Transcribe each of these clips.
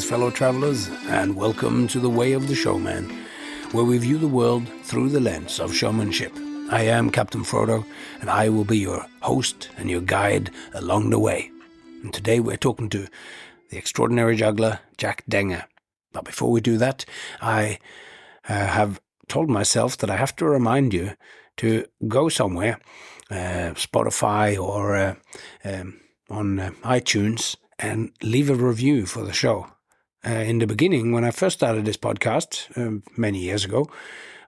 Greetings, fellow travelers, and welcome to the Way of the Showman, where we view the world through the lens of showmanship. I am Captain Frodo, and I will be your host and your guide along the way. And today we're talking to the extraordinary juggler, Jack Denger. But before we do that, I have told myself that I have to remind you to go somewhere, Spotify or on iTunes, and leave a review for the show. In the beginning, when I first started this podcast many years ago,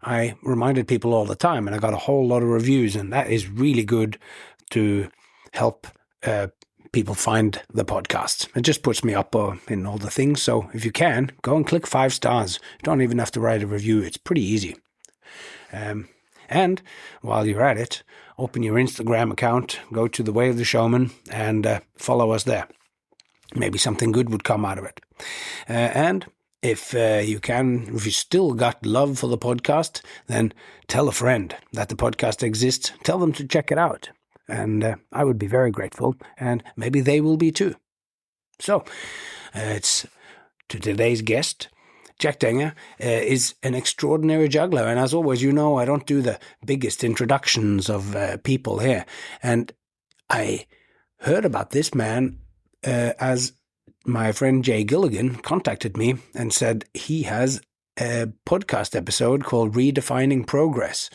I reminded people all the time, and I got a whole lot of reviews, and that is really good to help people find the podcast. It just puts me up in all the things, so if you can, go and click 5 stars. You don't even have to write a review. It's pretty easy. And while you're at it, open your Instagram account, go to The Way of the Showman, and follow us there. Maybe something good would come out of it. And if you still got love for the podcast, then tell a friend that the podcast exists. Tell them to check it out. And I would be very grateful, and maybe they will be too. So, it's to today's guest. Jack Denger is an extraordinary juggler, and as always, you know, I don't do the biggest introductions of people here. And I heard about this man as my friend Jay Gilligan contacted me and said he has a podcast episode called Redefining Progress,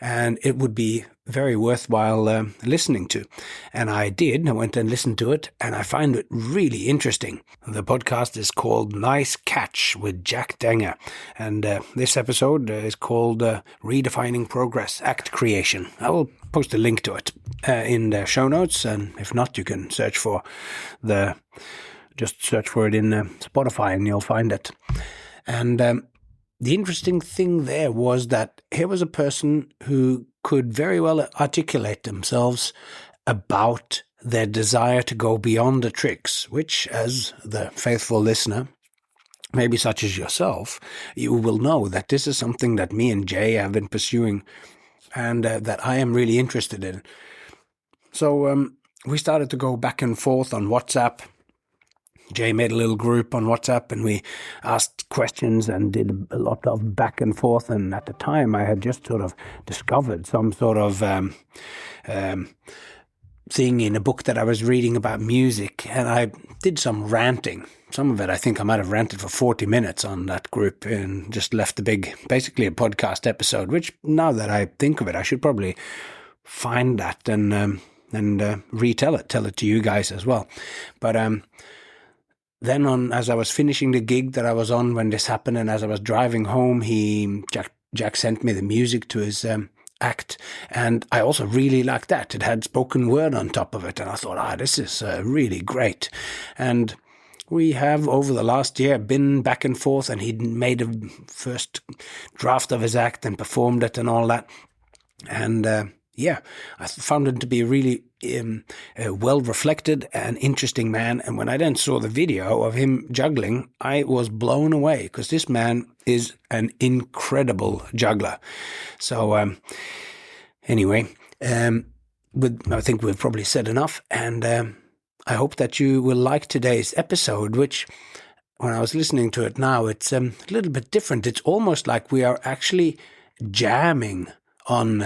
and it would be very worthwhile listening to. And I did. I went and listened to it, and I find it really interesting. The podcast is called Nice Catch with Jack Denger, and this episode is called Redefining Progress, Act Creation. I will post a link to it in the show notes, and if not, you can search for it in Spotify and you'll find it. And the interesting thing there was that here was a person who could very well articulate themselves about their desire to go beyond the tricks, which, as the faithful listener, maybe such as yourself, you will know that this is something that me and Jay have been pursuing, and that I am really interested in. So we started to go back and forth on WhatsApp. Jay made a little group on WhatsApp, and we asked questions and did a lot of back and forth. And at the time, I had just sort of discovered some sort of thing in a book that I was reading about music, and I did some ranting. Some of it, I think I might have ranted for 40 minutes on that group and just left basically a podcast episode, which now that I think of it, I should probably find that and retell it, tell it to you guys as well. But then as I was finishing the gig that I was on when this happened, and as I was driving home, Jack sent me the music to his act, and I also really liked that. It had spoken word on top of it, and I thought, this is really great. And we have, over the last year, been back and forth, and he'd made a first draft of his act and performed it and all that. And I found him to be really well-reflected and interesting man. And when I then saw the video of him juggling, I was blown away, because this man is an incredible juggler. So anyway, I think we've probably said enough, and I hope that you will like today's episode, which, when I was listening to it now, it's a little bit different. It's almost like we are actually jamming on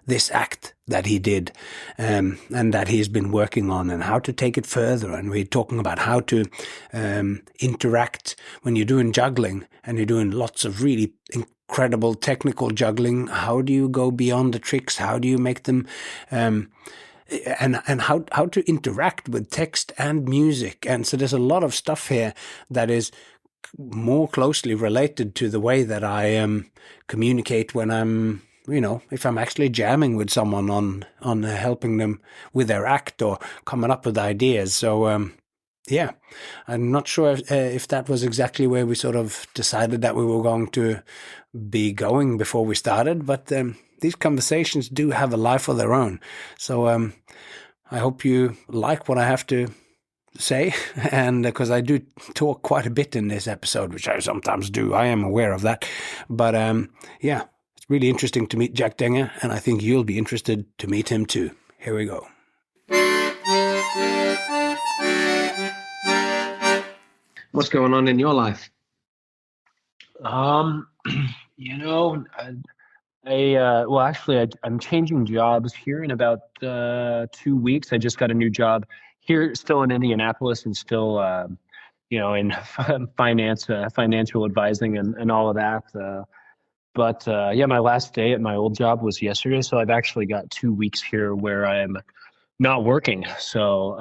this act that he did, and that he's been working on, and how to take it further. And we're talking about how to interact when you're doing juggling, and you're doing lots of really incredible technical juggling. How do you go beyond the tricks? How do you make them and how to interact with text and music? And so there's a lot of stuff here that is more closely related to the way that I communicate when I'm, if I'm actually jamming with someone on helping them with their act or coming up with ideas. So, I'm not sure if that was exactly where we sort of decided that we were going to be going before we started, but these conversations do have a life of their own. So I hope you like what I have to say, and because I do talk quite a bit in this episode, which I sometimes do. I am aware of that. But it's really interesting to meet Jack Denger, and I think you'll be interested to meet him too. Here we go. What's going on in your life? Um, you know, well, actually, I'm changing jobs here in about 2 weeks. I just got a new job here, still in Indianapolis, and still, in financial advising and all of that. But yeah, my last day at my old job was yesterday, so I've actually got 2 weeks here where I'm not working. So,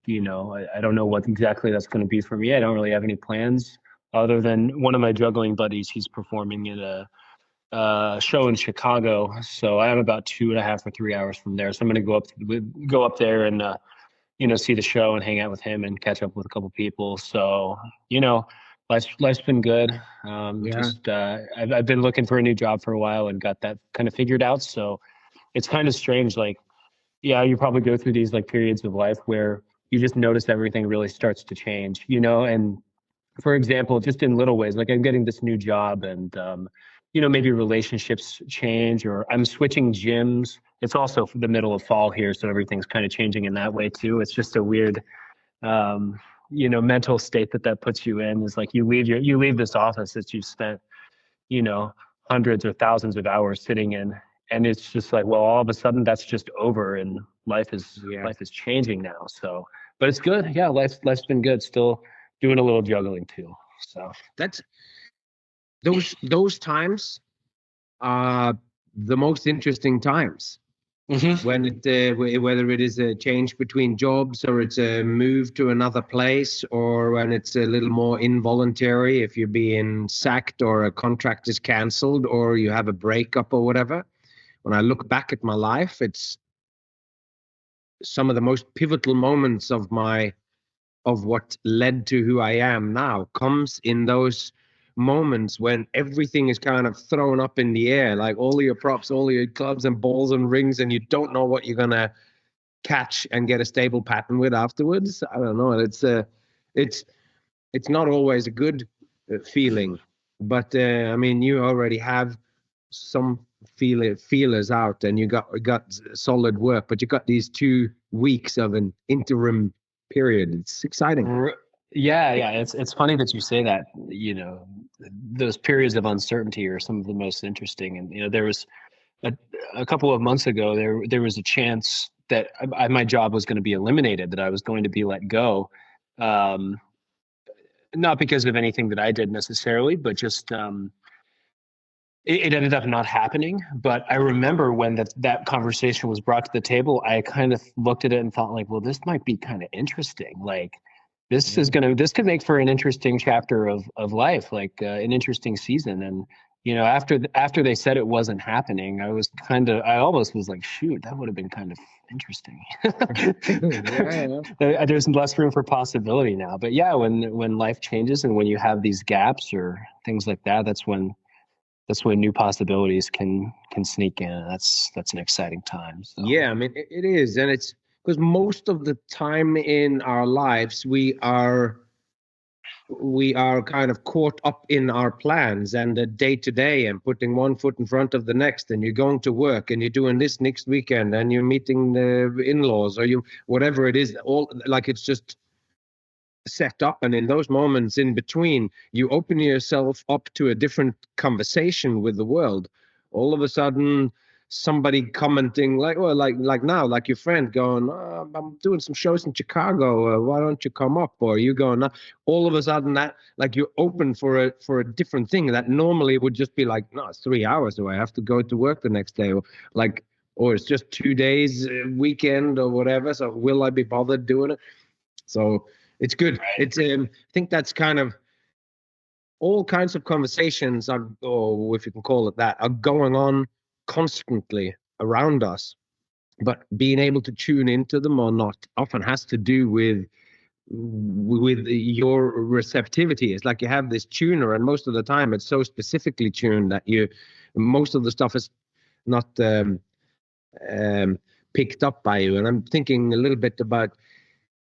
I don't know what exactly that's going to be for me. I don't really have any plans other than one of my juggling buddies. He's performing at a show in Chicago, so I am about 2.5 or 3 hours from there. So I'm going to go up there and see the show and hang out with him and catch up with a couple people. So life's been good. Yeah. Just I've been looking for a new job for a while and got that kind of figured out. So it's kind of strange. Like, yeah, you probably go through these like periods of life where you just notice everything really starts to change, and for example, just in little ways, like I'm getting this new job and, maybe relationships change or I'm switching gyms. It's also the middle of fall here, so everything's kind of changing in that way too. It's just a weird, mental state that puts you in. Is like you leave this office that you've spent, you know, hundreds or thousands of hours sitting in, and it's just like, well, all of a sudden that's just over, and life is changing now. So, but it's good. Yeah, life's been good. Still doing a little juggling too. So That's those times are the most interesting times. When whether it is a change between jobs or it's a move to another place, or when it's a little more involuntary, if you're being sacked or a contract is canceled or you have a breakup or whatever. When I look back at my life, it's some of the most pivotal moments of what led to who I am now comes in those moments when everything is kind of thrown up in the air, like all your props, all your clubs and balls and rings, and you don't know what you're gonna catch and get a stable pattern with afterwards. I don't know. It's it's not always a good feeling, but I mean, you already have some feelers out, and you got solid work, but you got these 2 weeks of an interim period. It's exciting. yeah. It's funny that you say that. Those periods of uncertainty are some of the most interesting. And there was a, a couple of months ago, there was a chance that my job was going to be eliminated, that I was going to be let go. Um, Not because of anything that I did necessarily, but just it ended up not happening. But I remember when that conversation was brought to the table, I kind of looked at it and thought like, well, this might be kind of interesting. Like this could make for an interesting chapter of life, like an interesting season. And after they said it wasn't happening, I almost was like, shoot, that would have been kind of interesting. There's less room for possibility now. But yeah, when life changes and when you have these gaps or things like that, that's when new possibilities can sneak in. That's an exciting time. So. Yeah, I mean, it is. And it's because most of the time in our lives, we are kind of caught up in our plans and the day to day and putting one foot in front of the next, and you're going to work and you're doing this next weekend and you're meeting the in-laws or you whatever it is, all like it's just set up. And in those moments in between, you open yourself up to a different conversation with the world. All of a sudden somebody commenting like, well, like now, like your friend going, oh, I'm doing some shows in Chicago, why don't you come up? Or you going, all of a sudden that like you're open for a different thing that normally would just be like, no, it's 3 hours away, I have to go to work the next day, or it's just 2 days weekend or whatever, so will I be bothered doing it? So it's good. It's I think that's kind of all kinds of conversations are, or if you can call it that, are going on constantly around us. But being able to tune into them or not often has to do with your receptivity. It's like you have this tuner, and most of the time it's so specifically tuned that most of the stuff is not picked up by you. And I'm thinking a little bit about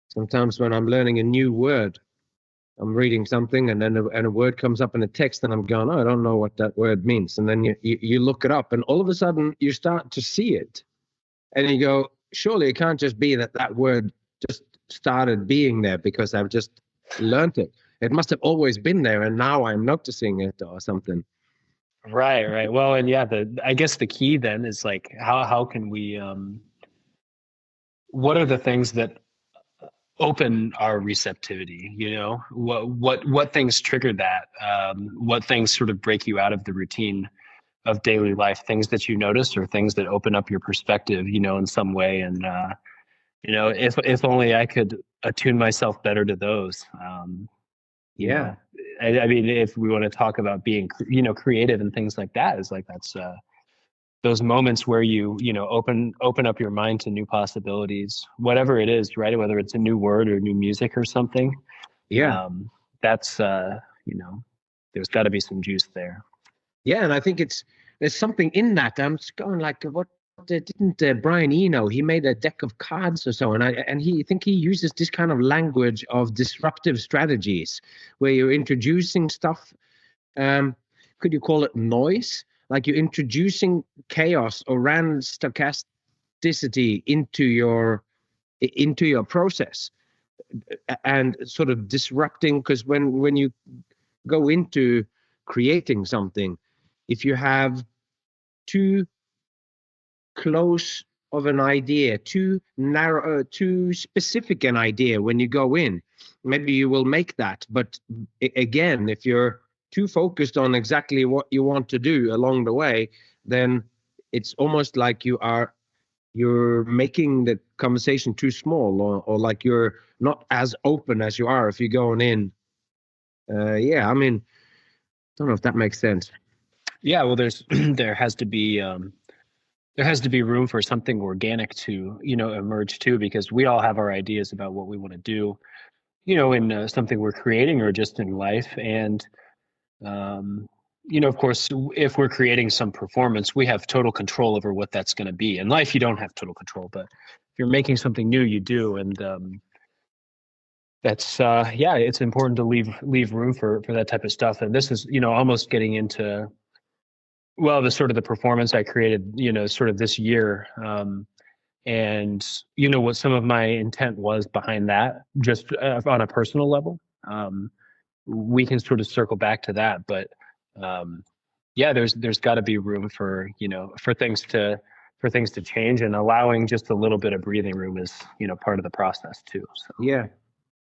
sometimes when I'm learning a new word, I'm reading something and then a word comes up in a text and I'm going, oh, I don't know what that word means. And then you look it up and all of a sudden you start to see it. And you go, surely it can't just be that word just started being there because I've just learned it. it must have always been there, and now I'm noticing it or something. Right. Well, and yeah, I guess the key then is like how can we what are the things that open our receptivity? What things trigger that? What things sort of break you out of the routine of daily life? Things that you notice or things that open up your perspective, in some way. And if only I could attune myself better to those. Yeah. I mean, if we want to talk about being, creative and things like that, is like that's those moments where you open up your mind to new possibilities, whatever it is, right? Whether it's a new word or new music or something. Yeah. That's there's got to be some juice there. Yeah, and I think there's something in that. I'm just going like, what didn't Brian Eno? He made a deck of cards or so, and I think he uses this kind of language of disruptive strategies, where you're introducing stuff. Could you call it noise? Like you're introducing chaos or random stochasticity into your process, and sort of disrupting. Because when you go into creating something, if you have too close of an idea, too narrow, too specific an idea when you go in, maybe you will make that. But again, if you're too focused on exactly what you want to do along the way, then it's almost like you're making the conversation too small, or like you're not as open as you are if you're going in. Yeah, I mean, I don't know if that makes sense. Yeah, well, there has to be room for something organic to emerge too, because we all have our ideas about what we want to do, in something we're creating or just in life. And of course, if we're creating some performance, we have total control over what that's going to be. In life, you don't have total control, but if you're making something new, you do. And that's it's important to leave room for that type of stuff. And this is almost getting into, well, the performance I created sort of this year, and what some of my intent was behind that, just on a personal level. We can sort of circle back to that, but there's got to be room for for things to change, and allowing just a little bit of breathing room is part of the process too. So Yeah.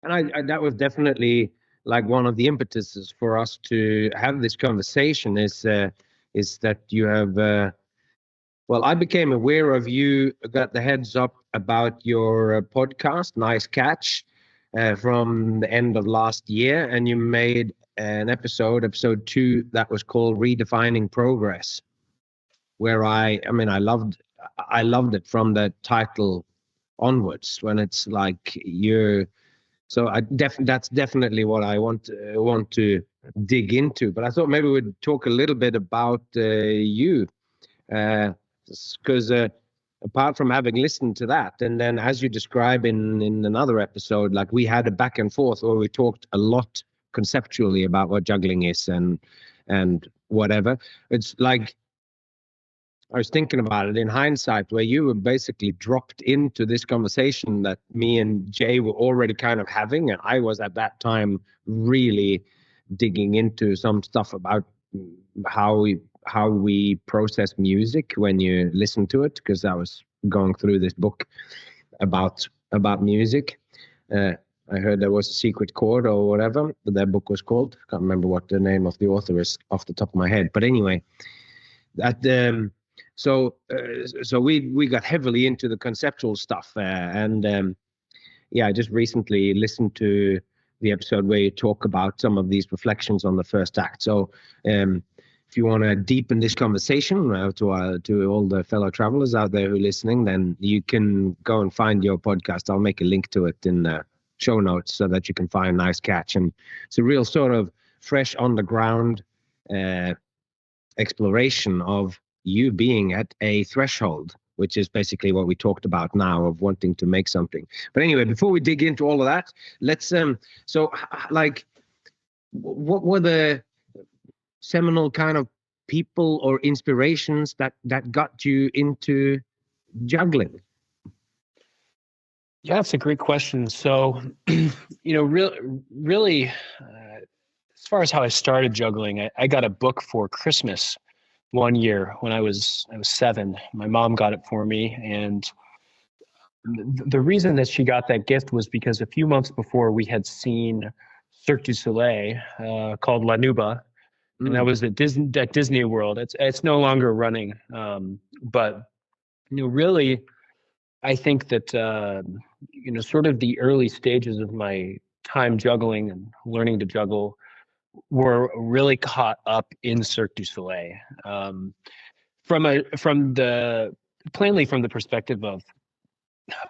And I that was definitely like one of the impetuses for us to have this conversation is that you have, well, I became aware of you, got the heads up about your podcast, Nice Catch, from the end of last year, and you made an episode 2, that was called Redefining Progress, where I loved it from the title onwards, when it's like you're. So that's definitely what I want to dig into. But I thought maybe we'd talk a little bit about you, because apart from having listened to that, and then as you describe in another episode, like we had a back and forth where we talked a lot conceptually about what juggling is and whatever. It's like, I was thinking about it in hindsight, where you were basically dropped into this conversation that me and Jay were already kind of having. And I was at that time really digging into some stuff about how we process music when you listen to it, because I was going through this book about music. I heard there was a secret chord or whatever that book was called. Can't remember what the name of the author is off the top of my head. But anyway, that so we got heavily into the conceptual stuff, and I just recently listened to the episode where you talk about some of these reflections on the first act. So if you want to deepen this conversation to all the fellow travelers out there who are listening, then you can go and find your podcast. I'll make a link to it in the show notes so that you can find Nice Catch. And it's a real sort of fresh on the ground exploration of you being at a threshold, which is basically what we talked about now, of wanting to make something. But anyway, before we dig into all of that, let's like, what were the seminal kind of people or inspirations that got you into juggling? Yeah, that's a great question. So, really, as far as how I started juggling, I got a book for Christmas one year when I was 7. My mom got it for me, and the reason that she got that gift was because a few months before we had seen Cirque du Soleil, called La Nuba, and that was at Disney World. It's no longer running, but really, I think that sort of the early stages of my time juggling and learning to juggle were really caught up in Cirque du Soleil, um, from the plainly from the perspective of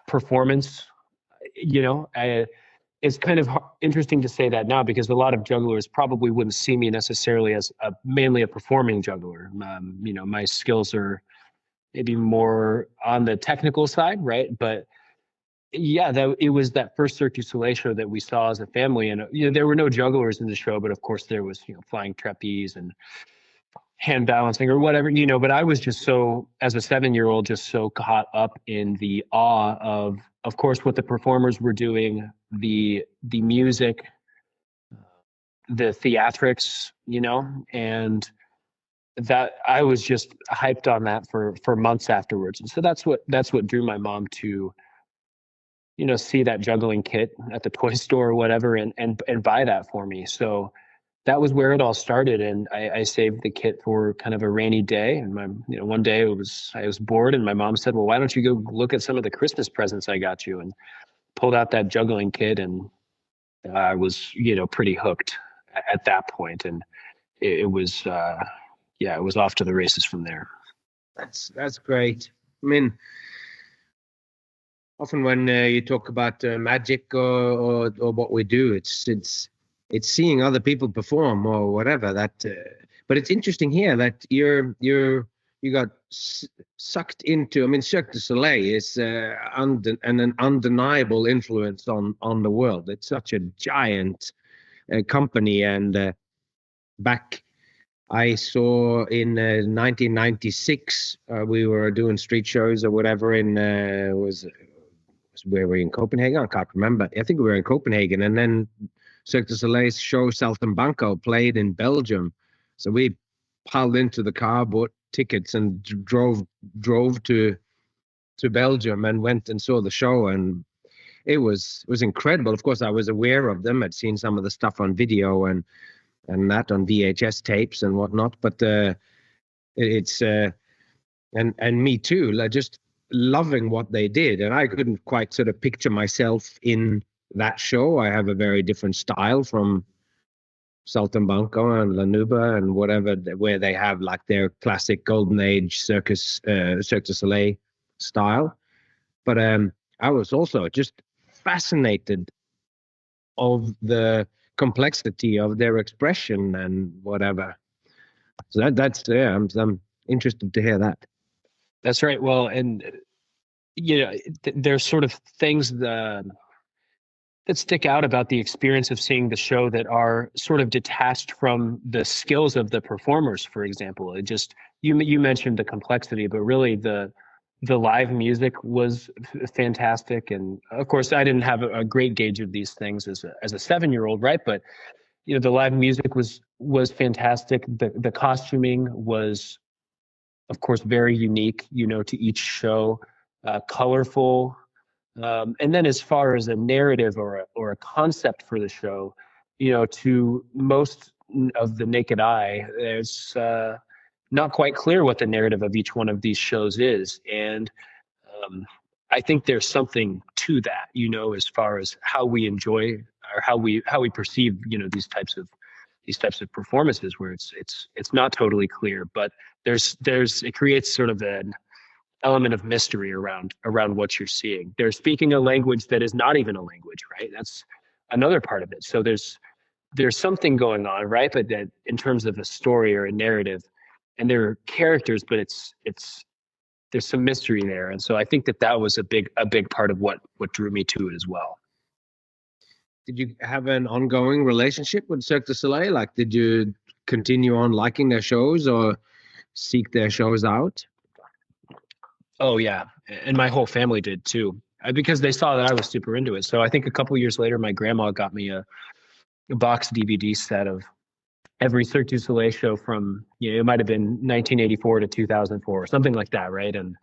performance. It's kind of interesting to say that now because a lot of jugglers probably wouldn't see me necessarily as mainly a performing juggler. My skills are maybe more on the technical side, right? But yeah, that it was that first Cirque du Soleil show that we saw as a family, and there were no jugglers in the show, but of course there was flying trapeze and hand balancing or whatever, but I was just so, as a 7-year-old, just so caught up in the awe of course, what the performers were doing, the music, the theatrics, and that I was just hyped on that for months afterwards. And so that's what drew my mom to, see that juggling kit at the toy store or whatever and buy that for me. So that was where it all started. And I saved the kit for kind of a rainy day. And one day I was bored and my mom said, well, why don't you go look at some of the Christmas presents I got you? And pulled out that juggling kit, and I was, pretty hooked at that point. And it was, it was off to the races from there. That's great. I mean, often when you talk about magic or what we do, it's seeing other people perform or whatever. But it's interesting here that you got sucked into. I mean, Cirque du Soleil is an undeniable influence on the world. It's such a giant company, and back. I saw in 1996 we were doing street shows or whatever in was where we in Copenhagen. I can't remember. I think we were in Copenhagen, and then Cirque du Soleil's show Saltimbanco played in Belgium. So we piled into the car, bought tickets, and drove to Belgium and went and saw the show, and it was incredible. Of course, I was aware of them. I'd seen some of the stuff on video and that on VHS tapes and whatnot. But it's and me too. Like just loving what they did, and I couldn't quite sort of picture myself in that show. I have a very different style from Saltimbanco and La Nuba and whatever, where they have like their classic golden age Cirque du Soleil style. But I was also just fascinated of the complexity of their expression and whatever. So that's I'm interested to hear that. That's right. Well, and there's sort of things that stick out about the experience of seeing the show that are sort of detached from the skills of the performers. For example, it just you mentioned the complexity, but really the live music was fantastic. And of course, I didn't have a great gauge of these things as a 7-year-old, right? But the live music was fantastic. The costuming was, of course, very unique, to each show, colorful. And then as far as a narrative or a concept for the show, to most of the naked eye, there's not quite clear what the narrative of each one of these shows is. And I think there's something to that, as far as how we enjoy or how we perceive, these types of performances where it's not totally clear, but it creates sort of an element of mystery around what you're seeing. They're speaking a language that is not even a language, right? That's another part of it. So there's something going on, right? But that in terms of a story or a narrative, and there are characters, but there's some mystery there. And so I think that was a big part of what drew me to it as well. Did you have an ongoing relationship with Cirque du Soleil? Like, did you continue on liking their shows or seek their shows out? Oh yeah, and my whole family did too. because they saw that I was super into it. So I think a couple of years later, my grandma got me a box DVD set of every Cirque du Soleil show from, it might have been 1984 to 2004 or something like that, right? And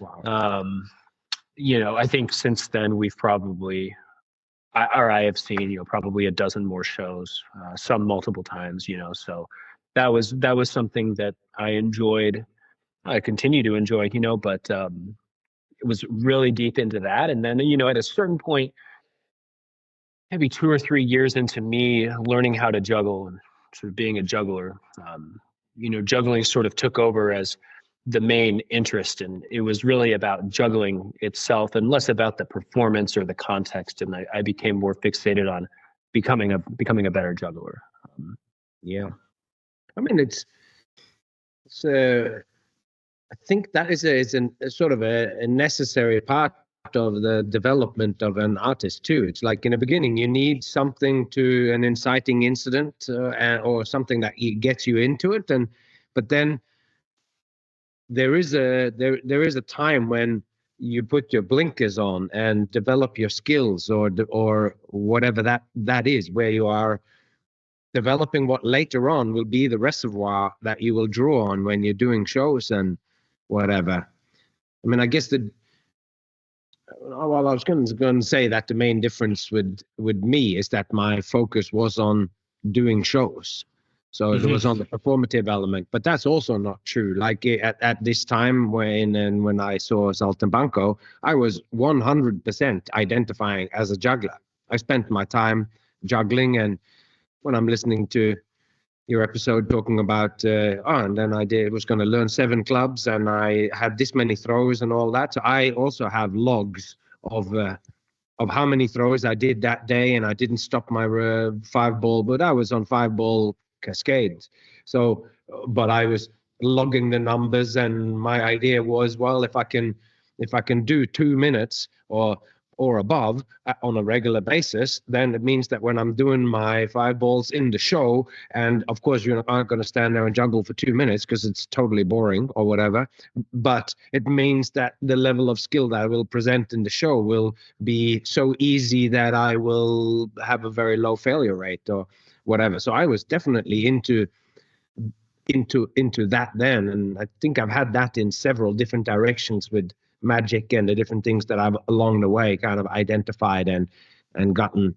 Wow. I think since then we've probably, I have seen, probably a dozen more shows, some multiple times, so that was something that I enjoyed. I continue to enjoy, but it was really deep into that. And then, at a certain point, maybe 2 or 3 years into me learning how to juggle and sort of being a juggler, juggling sort of took over as the main interest, and it was really about juggling itself and less about the performance or the context. And I became more fixated on becoming a better juggler. Yeah, I mean, it's I think that is a sort of a necessary part of the development of an artist too. It's like in the beginning, you need something an inciting incident or something that gets you into it, but then there is a time when you put your blinkers on and develop your skills or whatever that is, where you are developing what later on will be the reservoir that you will draw on when you're doing shows and whatever. I mean, I guess well, I was going to say that the main difference with me is that my focus was on doing shows. So it was on the performative element, but that's also not true. Like at this time when I saw Saltimbanco, I was 100% identifying as a juggler. I spent my time juggling, and when I'm listening to your episode talking about, and then was going to learn 7 clubs, and I had this many throws and all that. So I also have logs of how many throws I did that day, and I didn't stop my 5-ball, but I was on 5-ball cascades. So, but I was logging the numbers, and my idea was, well, if I can do 2 minutes or above on a regular basis, then it means that when I'm doing my 5 balls in the show, and of course you aren't going to stand there and juggle for 2 minutes because it's totally boring or whatever, but it means that the level of skill that I will present in the show will be so easy that I will have a very low failure rate or whatever. So I was definitely into that then, and I think I've had that in several different directions with magic and the different things that I've along the way kind of identified and gotten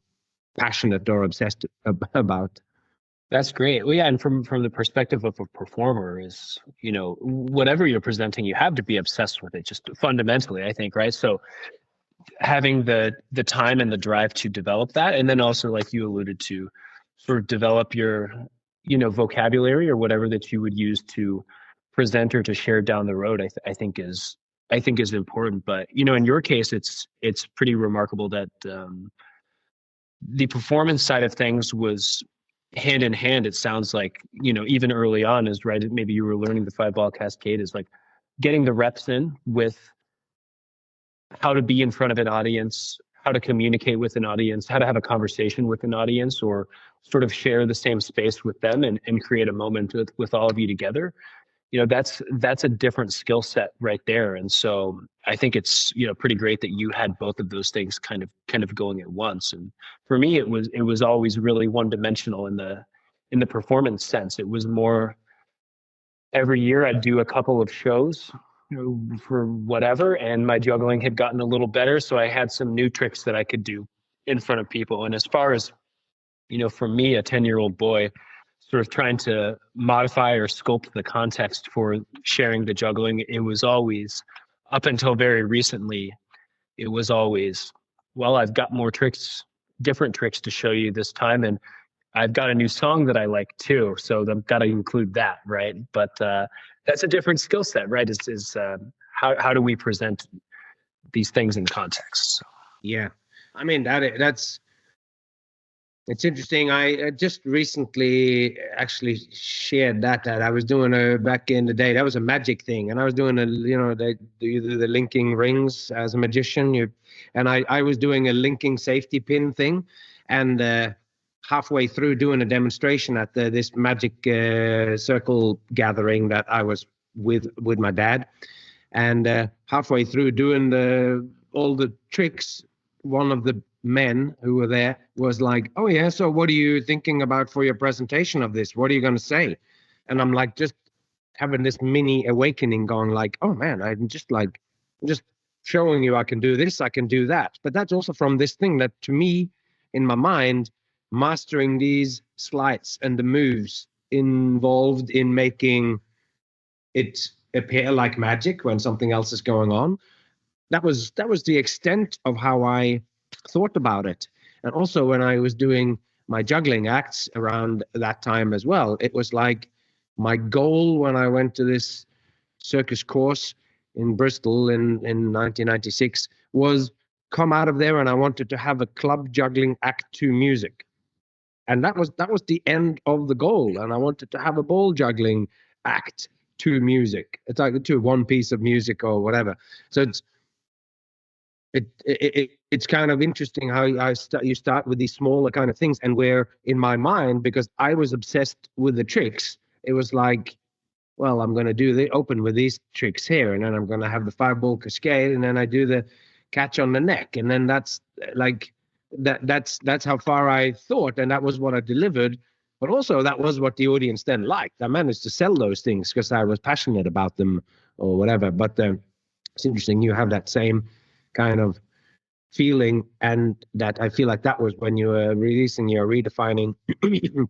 passionate or obsessed about. That's great. Well, yeah, and from the perspective of a performer is, whatever you're presenting, you have to be obsessed with it, just fundamentally, I think, right? So having the time and the drive to develop that, and then also, like you alluded to, sort of develop your, vocabulary or whatever that you would use to present or to share down the road, I think is important. But in your case, it's pretty remarkable that the performance side of things was hand in hand. It sounds like even early on, is right. Maybe you were learning the 5-ball cascade, is like getting the reps in with how to be in front of an audience, how to communicate with an audience, how to have a conversation with an audience, or sort of share the same space with them and create a moment with all of you together. That's a different skill set right there. And so I think it's, pretty great that you had both of those things kind of going at once. And for me, it was always really one-dimensional in the performance sense. It was more every year I'd do a couple of shows, for whatever, and my juggling had gotten a little better. So I had some new tricks that I could do in front of people. And as far as, for me, a 10-year-old boy, sort of trying to modify or sculpt the context for sharing the juggling, it was always, up until very recently, it was always, well, I've got more tricks, different tricks to show you this time, and I've got a new song that I like too, so I've got to include that, right? But that's a different skill set, right? Is how do we present these things in context? So. Yeah, I mean that's. It's interesting. I just recently actually shared that I was doing back in the day. That was a magic thing, and I was doing they do the linking rings as a magician. And I was doing a linking safety pin thing, and halfway through doing a demonstration at this magic circle gathering that I was with my dad, and halfway through doing all the tricks, one of the men who were there was like, "Oh yeah, so what are you thinking about for your presentation of this? What are you going to say?" And I'm like, just having this mini awakening, going like, "Oh man, I'm just showing you I can do this, I can do that." But that's also from this thing that, to me, in my mind, mastering these sleights and the moves involved in making it appear like magic when something else is going on. That was the extent of how I thought about it. And also when I was doing my juggling acts around that time as well, it was like my goal when I went to this circus course in Bristol in 1996 was come out of there and I wanted to have a club juggling act to music. And that was the end of the goal. And I wanted to have a ball juggling act to music. It's like to one piece of music or whatever. So it's kind of interesting how you start with these smaller kind of things, and where in my mind, because I was obsessed with the tricks, it was like, well, I'm going to do the open with these tricks here, and then I'm going to have the 5-ball cascade, and then I do the catch on the neck, and then that's like that's how far I thought, and that was what I delivered. But also that was what the audience then liked. I managed to sell those things because I was passionate about them or whatever. But it's interesting you have that same kind of feeling, and that I feel like that was when you were releasing your redefining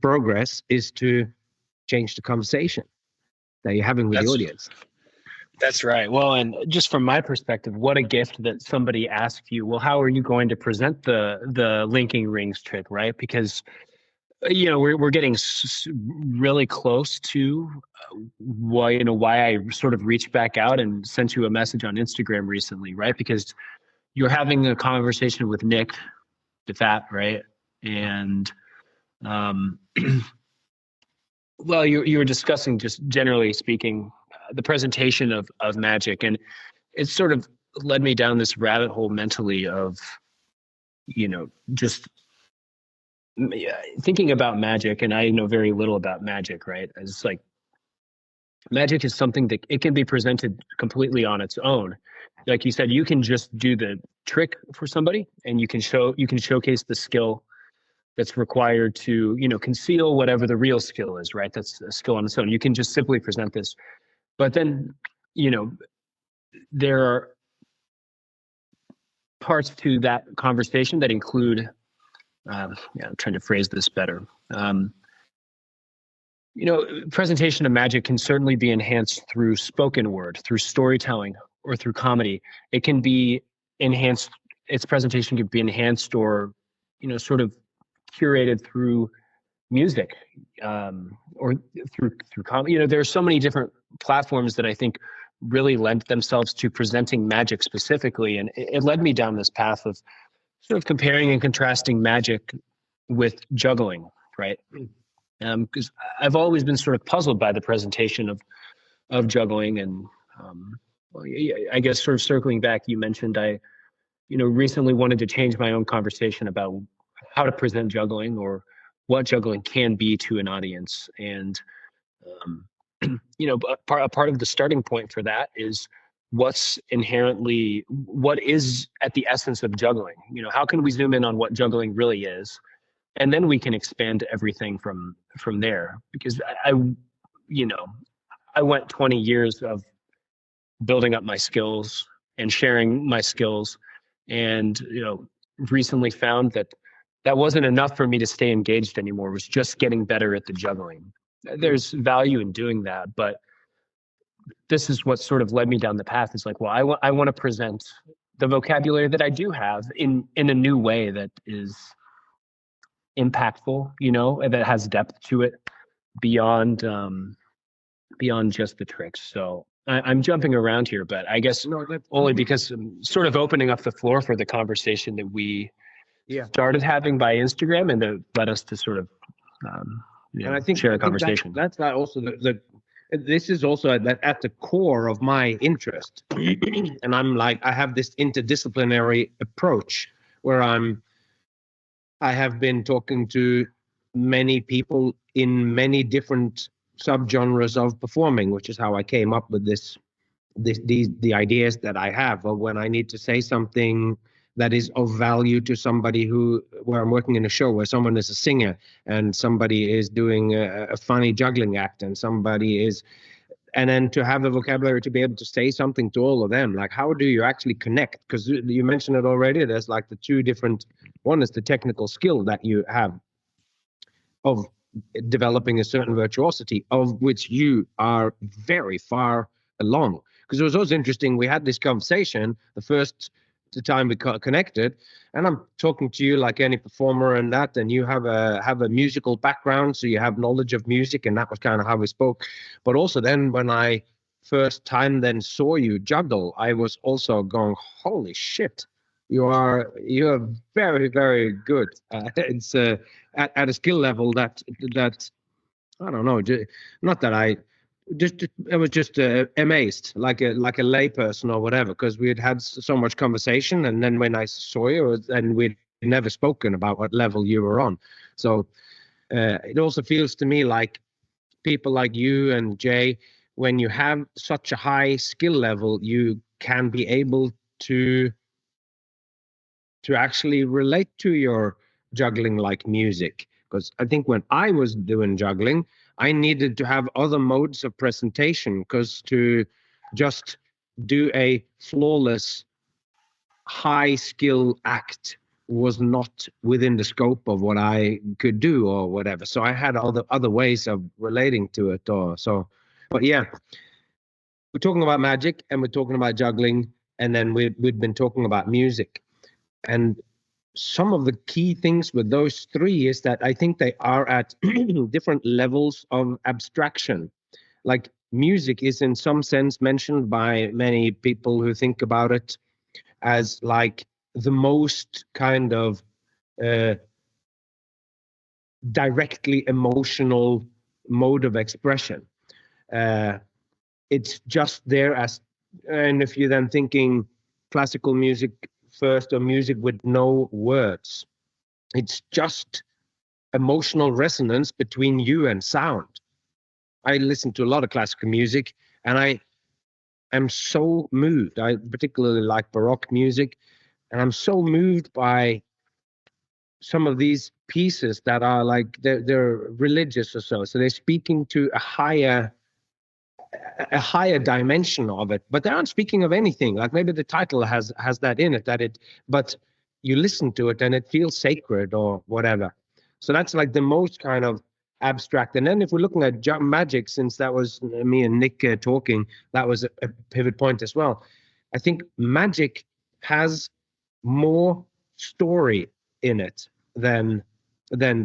progress, is to change the conversation that you're having with the audience. That's right. Well, and just from my perspective, what a gift that somebody asked you, well, how are you going to present the linking rings trick, right? Because we're getting really close to why I sort of reached back out and sent you a message on Instagram recently, right? Because you're having a conversation with Nick DeFat, right? And well, you were discussing, just generally speaking, the presentation of magic, and it sort of led me down this rabbit hole mentally of just thinking about magic. And I know very little about magic, right? It's like magic is something that it can be presented completely on its own. Like you said, you can just do the trick for somebody, and you can showcase the skill that's required to conceal whatever the real skill is, right? That's a skill on its own. You can just simply present this. But then, there are parts to that conversation that include, I'm trying to phrase this better. Presentation of magic can certainly be enhanced through spoken word, through storytelling, or through comedy. It can be enhanced. Its presentation can be enhanced or, sort of curated through music, or through comedy. There's so many different platforms that I think really lend themselves to presenting magic specifically. And it led me down this path of sort of comparing and contrasting magic with juggling, right? Because I've always been sort of puzzled by the presentation of juggling. And I guess sort of circling back, you mentioned I recently wanted to change my own conversation about how to present juggling, or what juggling can be to an audience. And a part of the starting point for that is what is at the essence of juggling. How can we zoom in on what juggling really is, and then we can expand everything from there. Because I went 20 years of building up my skills and sharing my skills, and recently found that wasn't enough for me to stay engaged anymore. It was just getting better at the juggling. There's value in doing that, but this is what sort of led me down the path. It's like, well, I want to present the vocabulary that I do have in a new way that is impactful, and that has depth to it beyond just the tricks. So I'm jumping around here, but I guess only because I'm sort of opening up the floor for the conversation that we started having by Instagram, and that led us to sort of and I think share a conversation. That's not also this is also at the core of my interest. And I'm like, I have this interdisciplinary approach where I have been talking to many people in many different subgenres of performing, which is how I came up with this the ideas that I have, or when I need to say something that is of value to somebody where I'm working in a show where someone is a singer and somebody is doing a funny juggling act and somebody is, and then to have the vocabulary to be able to say something to all of them. Like, how do you actually connect? Because you mentioned it already. There's like the two different, one is the technical skill that you have of developing a certain virtuosity, of which you are very far along. Because it was also interesting, we had this conversation the first time we connected, and I'm talking to you like any performer and that, and you have a musical background, so you have knowledge of music, and that was kind of how we spoke. But also then when I first time then saw you juggle, I was also going, holy shit, you're very, very good. It's at a skill level that I don't know, not that I was just amazed, like a layperson or whatever, because we had so much conversation, and then when I saw you, and we'd never spoken about what level you were on. So it also feels to me like people like you and Jay, when you have such a high skill level, you can be able to actually relate to your juggling like music. Because I think when I was doing juggling, I needed to have other modes of presentation, because to just do a flawless high skill act was not within the scope of what I could do or whatever. So I had other ways of relating to it. But yeah, we're talking about magic and we're talking about juggling, and then we'd been talking about music. And some of the key things with those three is that I think they are at different levels of abstraction. Like music is in some sense mentioned by many people who think about it as like the most kind of directly emotional mode of expression. It's just there as, and if you're then thinking classical music first, or music with no words, it's just emotional resonance between you and sound. I listen to a lot of classical music, and I am so moved. I particularly like Baroque music, and I'm so moved by some of these pieces that are like they're religious or so. So they're speaking to a higher dimension of it, but they aren't speaking of anything. Like maybe the title has that in it, but you listen to it and it feels sacred or whatever. So that's like the most kind of abstract. And then if we're looking at magic, since that was me and Nick talking, that was a pivot point as well. I think magic has more story in it than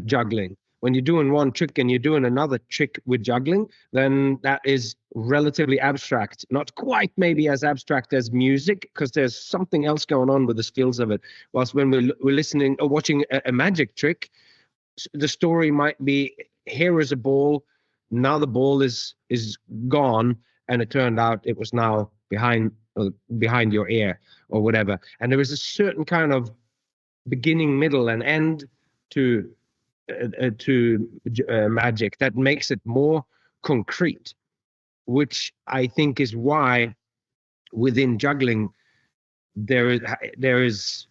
juggling. When you're doing one trick and you're doing another trick with juggling, then that is relatively abstract. Not quite maybe as abstract as music, because there's something else going on with the skills of it. Whilst when we're listening or watching a magic trick, the story might be, here is a ball, now the ball is gone, and it turned out it was now behind your ear or whatever. And there is a certain kind of beginning, middle, and end to magic that makes it more concrete, which I think is why within juggling there is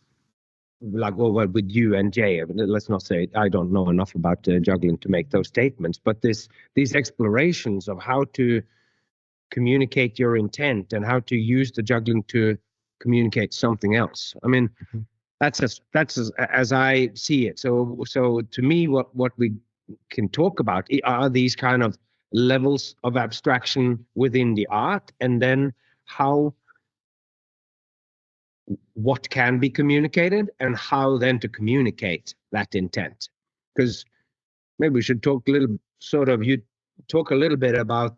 like, well, with you and Jay, let's not say I don't know enough about juggling to make those statements, but these explorations of how to communicate your intent and how to use the juggling to communicate something else. I mean, that's as I see it. So to me, what we can talk about are these kind of levels of abstraction within the art, and then what can be communicated and how then to communicate that intent. Because maybe we should talk a little you talk a little bit about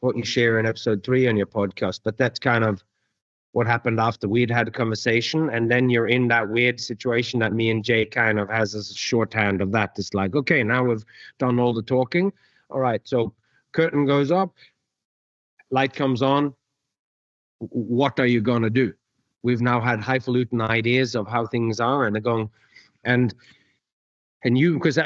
what you share in episode 3 on your podcast, but that's kind of what happened after we'd had a conversation, and then you're in that weird situation that me and Jay kind of has as a shorthand of that. It's like, okay, now we've done all the talking. All right, so curtain goes up, light comes on. What are you going to do? We've now had highfalutin ideas of how things are, and they're going, and And you, because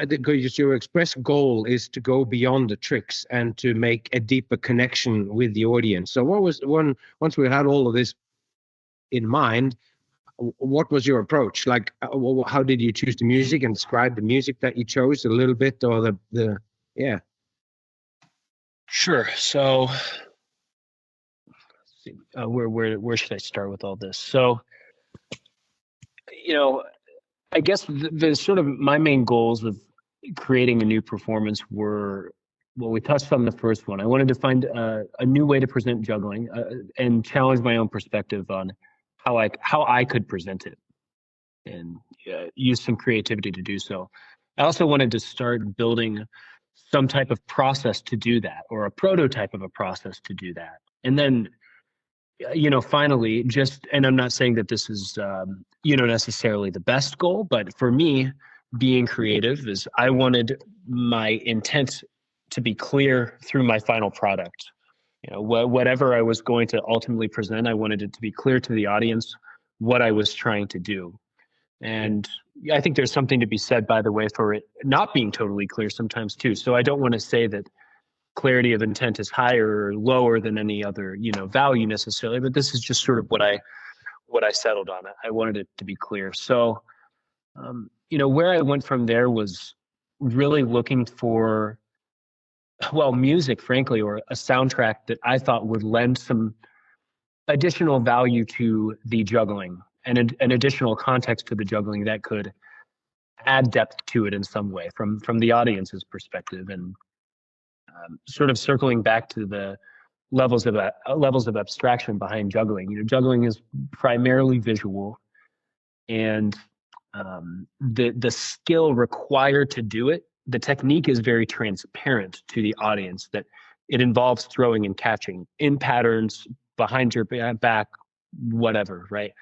your express goal is to go beyond the tricks and to make a deeper connection with the audience. So once we had all of this in mind, what was your approach? Like, how did you choose the music, and describe the music that you chose a little bit, or yeah. Sure. So, where should I start with all this? So, I guess the sort of my main goals of creating a new performance were, well, we touched on the first one. I wanted to find a new way to present juggling and challenge my own perspective on how I could present it, and use some creativity to do so. I also wanted to start building some type of process to do that, or a prototype of a process to do that. And then, finally, and I'm not saying that this is, necessarily the best goal, but for me, being creative is I wanted my intent to be clear through my final product. Whatever I was going to ultimately present, I wanted it to be clear to the audience what I was trying to do. And I think there's something to be said, by the way, for it not being totally clear sometimes too. So I don't want to say that clarity of intent is higher or lower than any other, value necessarily, but this is just sort of what I settled on. I wanted it to be clear. So, where I went from there was really looking for, music, frankly, or a soundtrack that I thought would lend some additional value to the juggling and an additional context to the juggling that could add depth to it in some way from the audience's perspective. And sort of circling back to the levels of abstraction behind juggling. Juggling is primarily visual, and the skill required to do it, the technique is very transparent to the audience, that it involves throwing and catching in patterns behind your back, whatever, right?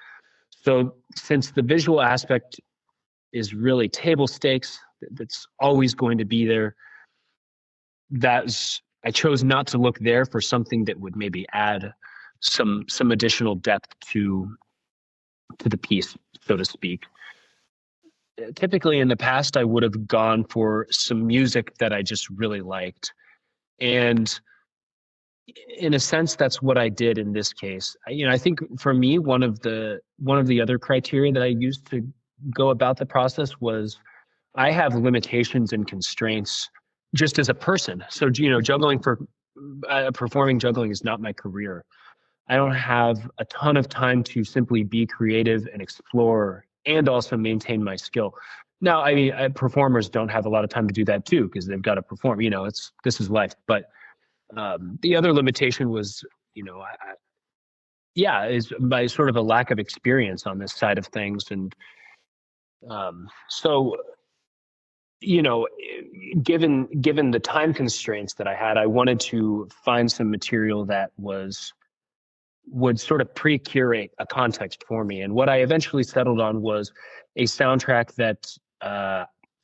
So since the visual aspect is really table stakes, that's always going to be there, I chose not to look there for something that would maybe add some additional depth to the piece, so to speak. Typically in the past, I would have gone for some music that I just really liked. And in a sense, that's what I did in this case. I think for me, one of the other criteria that I used to go about the process was I have limitations and constraints just as a person. So, performing juggling is not my career. I don't have a ton of time to simply be creative and explore and also maintain my skill. Now, performers don't have a lot of time to do that too, because they've got to perform. This is life. But the other limitation was, is by sort of a lack of experience on this side of things. And so, given the time constraints that I had, I wanted to find some material that would sort of pre-curate a context for me. And what I eventually settled on was a soundtrack that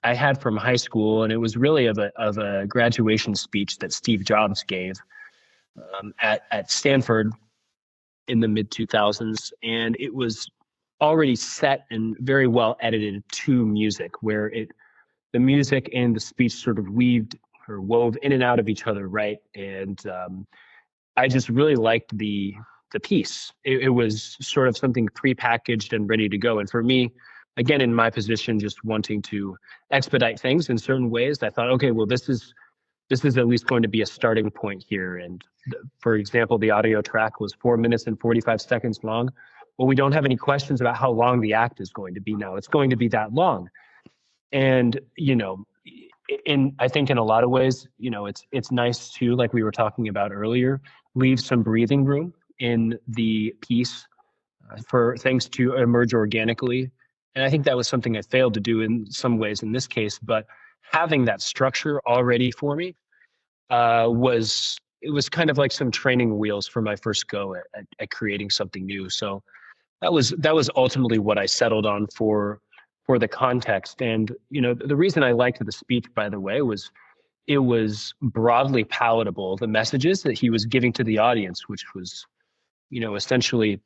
I had from high school, and it was really of a graduation speech that Steve Jobs gave at Stanford in the mid 2000s, and it was already set and very well edited to music, where the music and the speech sort of wove in and out of each other, right? And I just really liked the piece. It was sort of something prepackaged and ready to go. And for me, again, in my position, just wanting to expedite things in certain ways, I thought, okay, well, this is at least going to be a starting point here. And for example, the audio track was 4 minutes and 45 seconds long. Well, we don't have any questions about how long the act is going to be now. It's going to be that long. And, I think in a lot of ways, it's nice to, like we were talking about earlier, leave some breathing room in the piece for things to emerge organically. And I think that was something I failed to do in some ways in this case, but having that structure already for me was kind of like some training wheels for my first go at creating something new. So that was ultimately what I settled on for the context. And, the reason I liked the speech, by the way, was it was broadly palatable, the messages that he was giving to the audience, which was, essentially,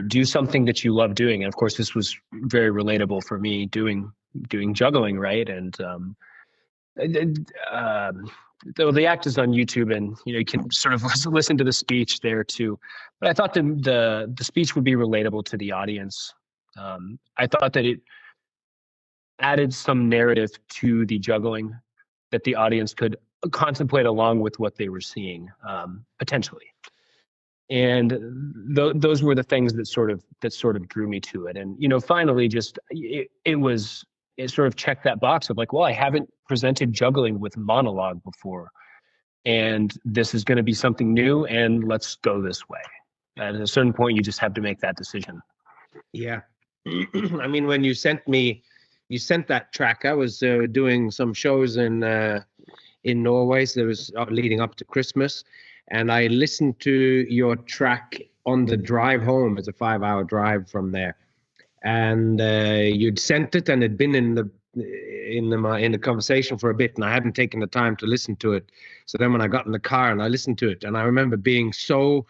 do something that you love doing. And of course, this was very relatable for me, doing doing juggling, right? Though the act is on YouTube, and you can sort of listen to the speech there too. But I thought the speech would be relatable to the audience. I thought that it added some narrative to the juggling that the audience could contemplate along with what they were seeing, potentially. And those were the things that sort of drew me to it. And finally, just it sort of checked that box of like, well, I haven't presented juggling with monologue before, and this is going to be something new, and let's go this way. At a certain point, you just have to make that decision. Yeah. I mean, when you sent that track, I was doing some shows in Norway. So there was leading up to Christmas, and I listened to your track on the drive home. It's a 5-hour drive from there, and you'd sent it, and it'd been in the conversation for a bit, and I hadn't taken the time to listen to it. So then when I got in the car and I listened to it, and I remember being so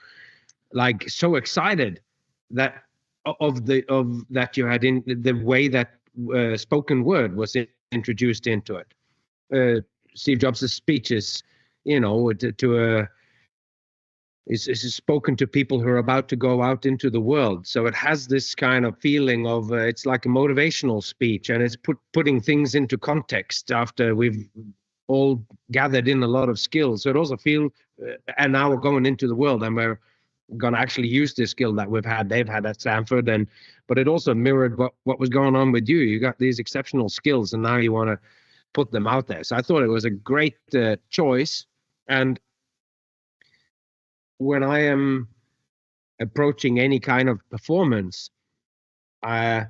excited that that you had in the way that spoken word was introduced into it. Steve Jobs' speeches, is spoken to people who are about to go out into the world. So it has this kind of feeling of it's like a motivational speech, and it's putting things into context after we've all gathered in a lot of skills. So it also feels, and now we're going into the world, and we're going to actually use this skill that they've had at Stanford, but it also mirrored what was going on with you. You got these exceptional skills, and now you want to put them out there. So I thought it was a great choice. And when I am approaching any kind of performance, I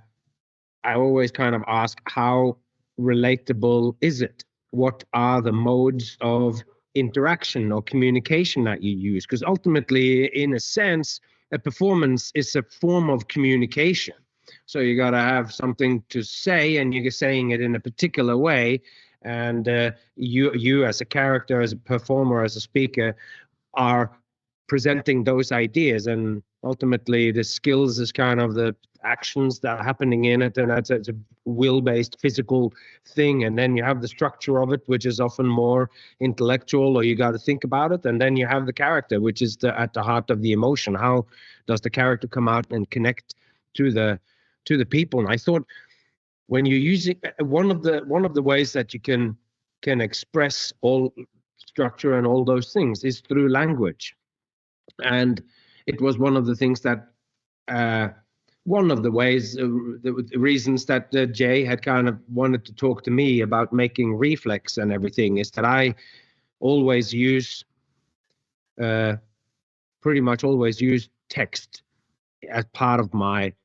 always kind of ask, how relatable is it? What are the modes of interaction or communication that you use? Because ultimately, in a sense, a performance is a form of communication. So you got to have something to say, and you're saying it in a particular way. And you as a character, as a performer, as a speaker, are presenting those ideas, and ultimately the skills is kind of the actions that are happening in it, and it's a will-based physical thing. And then you have the structure of it, which is often more intellectual, or you got to think about it. And then you have the character, which is at the heart of the emotion. How does the character come out and connect to the people? And I thought, when you're using one of the ways that you can express all structure and all those things is through language. And it was one of the things that one of the ways, the reasons that Jay had kind of wanted to talk to me about making reflex and everything, is that I always use, pretty much always use text as part of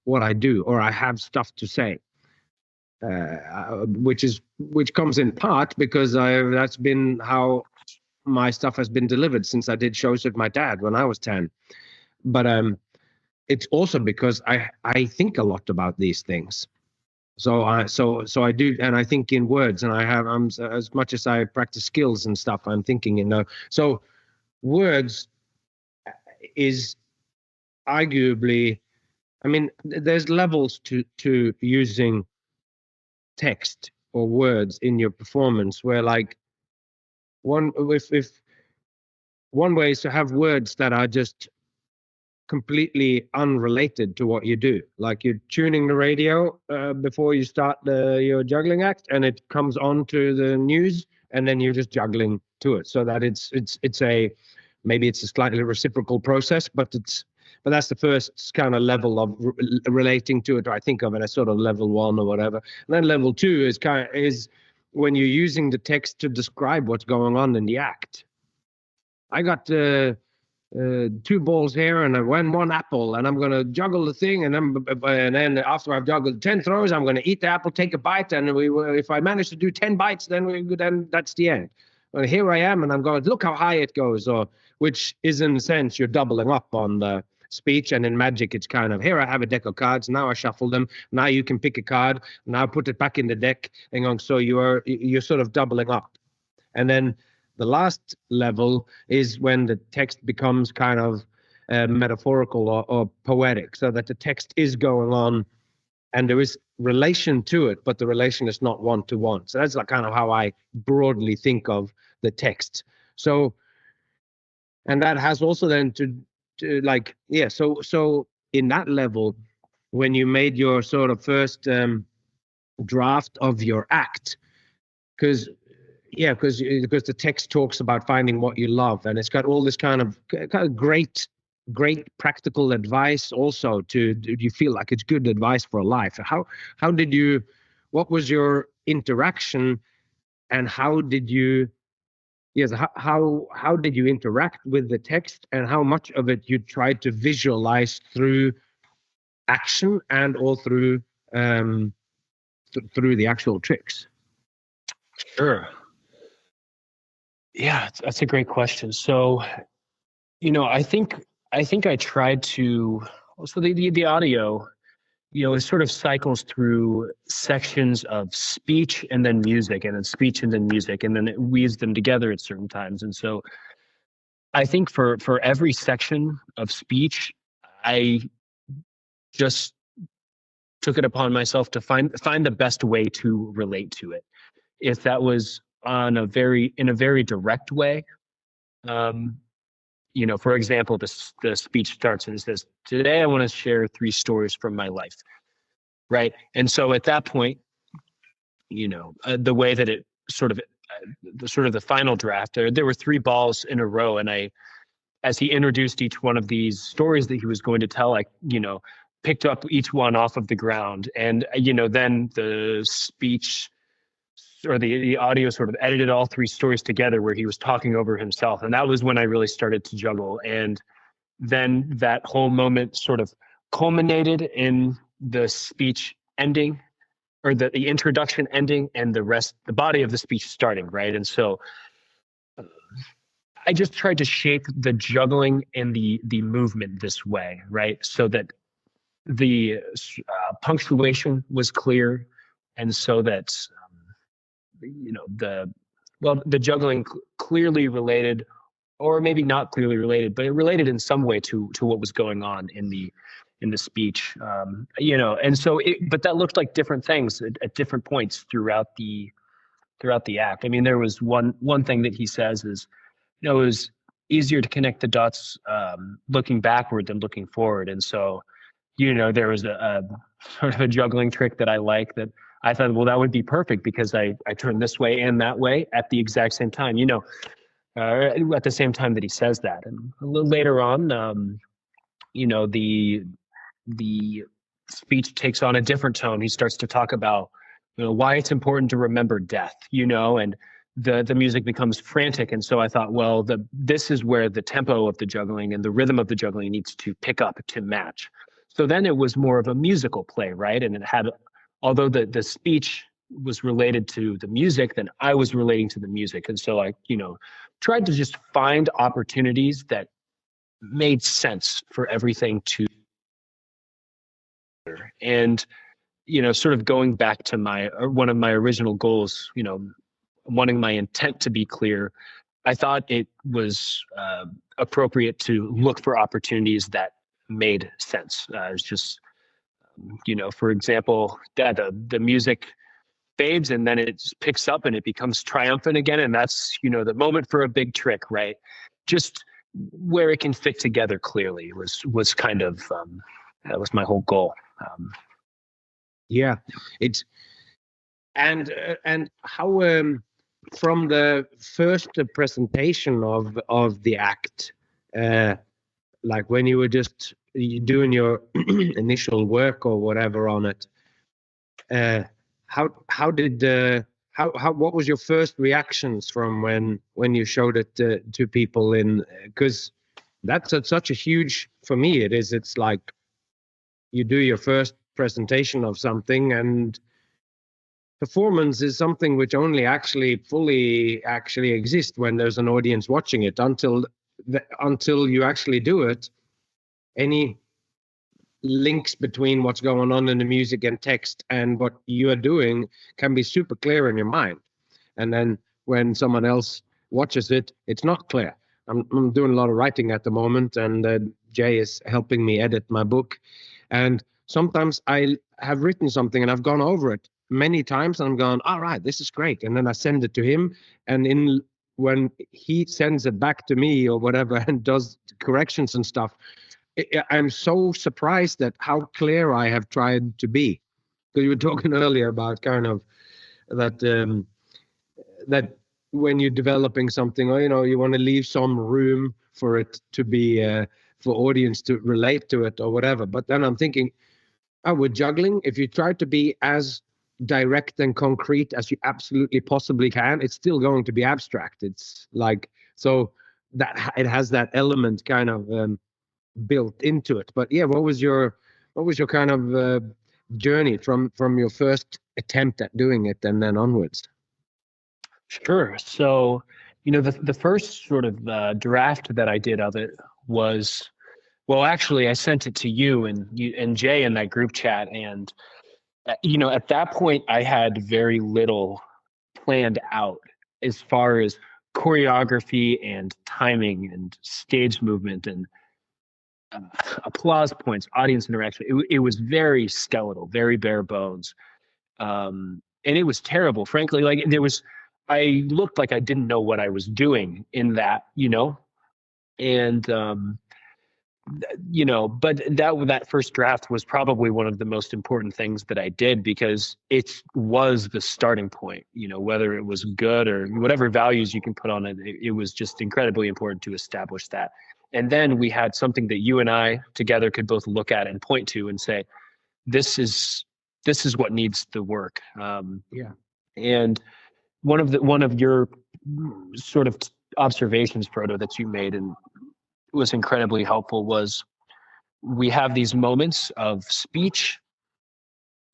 what I do, or I have stuff to say, which comes in part because that's been how my stuff has been delivered since I did shows with my dad when I was 10. But it's also because I think a lot about these things. So I do, and I think in words, and I'm as much as I practice skills and stuff, I'm thinking, so words is arguably, I mean, there's levels to using text or words in your performance, where like if one way is to have words that are just completely unrelated to what you do. Like you're tuning the radio before you start your juggling act, and it comes on to the news, and then you're just juggling to it. So that maybe it's a slightly reciprocal process, but that's the first kind of level of relating to it. I think of it as sort of level 1 or whatever. And then level 2 is when you're using the text to describe what's going on in the act. I got 2 balls here and one apple, and I'm going to juggle the thing, and then after I've juggled 10 throws, I'm going to eat the apple, take a bite, and if I manage to do 10 bites, then that's the end. Well, here I am, and I'm going, look how high it goes, which is in a sense you're doubling up on the speech. And in magic, it's kind of, here I have a deck of cards, now I shuffle them, now you can pick a card, now put it back in the deck, and so you're sort of doubling up. And then the last level is when the text becomes kind of metaphorical or poetic, so that the text is going on, and there is relation to it, but the relation is not one-to-one. So that's like kind of how I broadly think of the text. So, and that has also then to like, yeah, so in that level, when you made your sort of first draft of your act, because the text talks about finding what you love, and it's got all this kind of great practical advice also. Do you feel like it's good advice for life? How did you, what was your interaction, and how did you how did you interact with the text, and how much of it you tried to visualize through action and all through through the actual tricks? Sure. Yeah, that's a great question. So, I think I tried to. So the audio, it sort of cycles through sections of speech and then music, and then speech and then music, and then it weaves them together at certain times. And so, I think for every section of speech, I just took it upon myself to find the best way to relate to it. If that was in a very direct way, for example, the speech starts and it says, "Today I want to share 3 stories from my life," right? And so at that point, the way that it sort of the final draft, there were 3 balls in a row, and as he introduced each one of these stories that he was going to tell, I picked up each one off of the ground, and then the speech or the audio sort of edited all 3 stories together where he was talking over himself. And that was when I really started to juggle. And then that whole moment sort of culminated in the speech ending, or the introduction ending, and the body of the speech starting, right? And so I just tried to shape the juggling and the movement this way, right? So that the punctuation was clear, and so that the juggling clearly related, or maybe not clearly related, but it related in some way to what was going on in the speech, and so but that looked like different things at different points throughout the act. I mean, there was one thing that he says is, it was easier to connect the dots looking backward than looking forward. And so, there was a sort of a juggling trick that I like, that I thought, well, that would be perfect, because I turned this way and that way at the exact same time, at the same time that he says that. And a little later on, the speech takes on a different tone. He starts to talk about, why it's important to remember death, and the music becomes frantic. And so I thought, well, this is where the tempo of the juggling and the rhythm of the juggling needs to pick up to match. So then it was more of a musical play, right? And it had, although the speech was related to the music, then I was relating to the music. And so I, tried to just find opportunities that made sense for everything to, and, sort of going back to one of my original goals, wanting my intent to be clear, I thought it was appropriate to look for opportunities that made sense. It's just, for example, the music fades and then it picks up and it becomes triumphant again. And that's, the moment for a big trick, right? Just where it can fit together clearly was kind of, that was my whole goal. Yeah, it's, and how, from the first presentation of the act, like when you were just doing your initial work or whatever on it, what was your first reactions from when you showed it to people? Because that's such a huge, for me it is, it's like you do your first presentation of something, and performance is something which only fully exists when there's an audience watching it. Until you actually do it, any links between what's going on in the music and text and what you are doing can be super clear in your mind. And then when someone else watches it, it's not clear. I'm doing a lot of writing at the moment, and Jay is helping me edit my book. And sometimes I have written something and I've gone over it many times and I'm going, all right, this is great. And then I send it to him. And when he sends it back to me or whatever and does corrections and stuff, I'm so surprised at how clear I have tried to be. Because you were talking earlier about kind of that that when you're developing something, or you want to leave some room for it to be for audience to relate to it or whatever. But then I'm thinking, with juggling, if you try to be as direct and concrete as you absolutely possibly can, it's still going to be abstract. It's like, so that it has that element kind of built into it. But yeah, what was your kind of journey from your first attempt at doing it and then onwards? Sure. So, the first sort of draft that I did of it was, well, actually, I sent it to you and Jay in that group chat, and at that point, I had very little planned out as far as choreography and timing and stage movement and applause points, audience interaction. It was very skeletal, very bare bones. And it was terrible, frankly. Like I looked like I didn't know what I was doing in that, and, but that first draft was probably one of the most important things that I did, because it was the starting point, whether it was good or whatever values you can put on it. It was just incredibly important to establish that. And then we had something that you and I together could both look at and point to and say, this is what needs the work. Yeah. And one of your sort of observations, Proto, that you made and was incredibly helpful was, we have these moments of speech,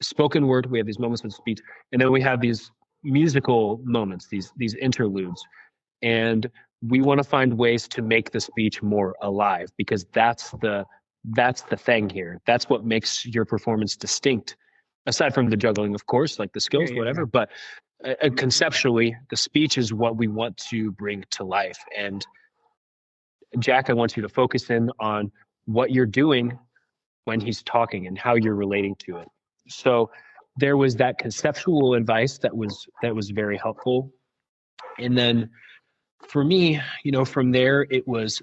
spoken word. We have these moments of speech, and then we have these musical moments, these interludes, and we want to find ways to make the speech more alive, because that's the thing here. That's what makes your performance distinct, aside from the juggling, of course, like the skills, whatever. But conceptually, the speech is what we want to bring to life. And Jack, I want you to focus in on what you're doing when he's talking and how you're relating to it. So there was that conceptual advice that was very helpful. And then for me, from there, it was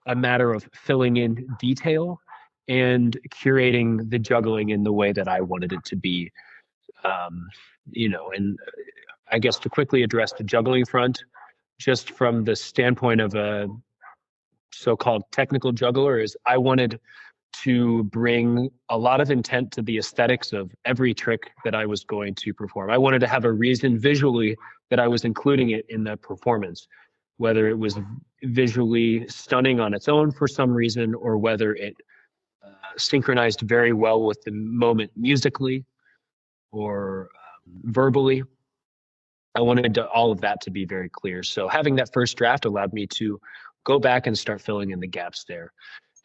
a matter of filling in detail and curating the juggling in the way that I wanted it to be. And I guess to quickly address the juggling front, just from the standpoint of a so-called technical juggler, is I wanted to bring a lot of intent to the aesthetics of every trick that I was going to perform. I wanted to have a reason visually that I was including it in the performance, whether it was visually stunning on its own for some reason, or whether it synchronized very well with the moment musically or verbally. I wanted all of that to be very clear. So having that first draft allowed me to go back and start filling in the gaps there.